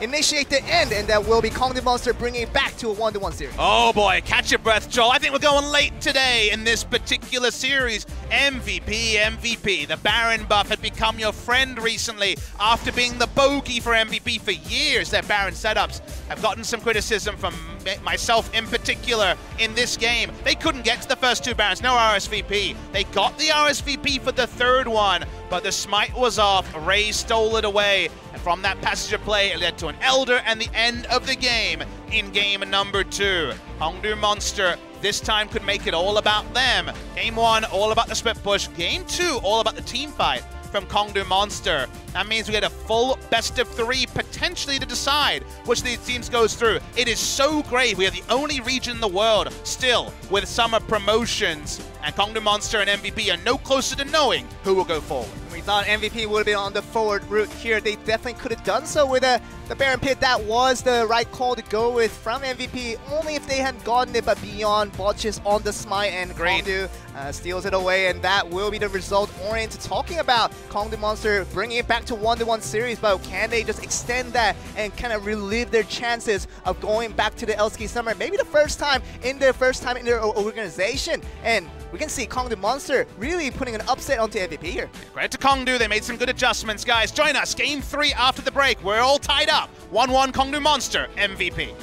initiate the end, and that will be Kongdoo Monster bringing it back to a 1-1 series. Oh boy, catch your breath, Joel. I think we're going late today in this particular series. MVP. The Baron buff had become your friend recently after being the bogey for MVP for years. Their Baron setups have gotten some criticism from myself in particular in this game. They couldn't get to the first 2 Barons, no RSVP. They got the RSVP for the 3rd one, but the smite was off. Raze stole it away, and from that passage of play, it led to an Elder and the end of the game in game number 2. Kongdoo Monster this time could make it all about them. Game 1, all about the split push. Game 2, all about the team fight from Kongdoo Monster. That means we get a full best of 3 potentially to decide which of these teams goes through. It is so great. We are the only region in the world still with summer promotions, and Kongdoo Monster and MVP are no closer to knowing who will go forward. We thought MVP would have been on the forward route here. They definitely could have done so with the Baron pit. That was the right call to go with from MVP, only if they had gotten it, but Beyond botches on the smite, and Kongdoo steals it away, and that will be the result oriented talking about Kongdoo Monster bringing it back to 1-1 series, but can they just extend that and kind of relive their chances of going back to the LCK Summer, maybe the first time in their organization? And we can see Kongdoo Monster really putting an upset onto MVP here. Credit to Kongdoo, they made some good adjustments, guys. Join us, game 3 after the break. We're all tied up. 1-1 Kongdoo Monster, MVP.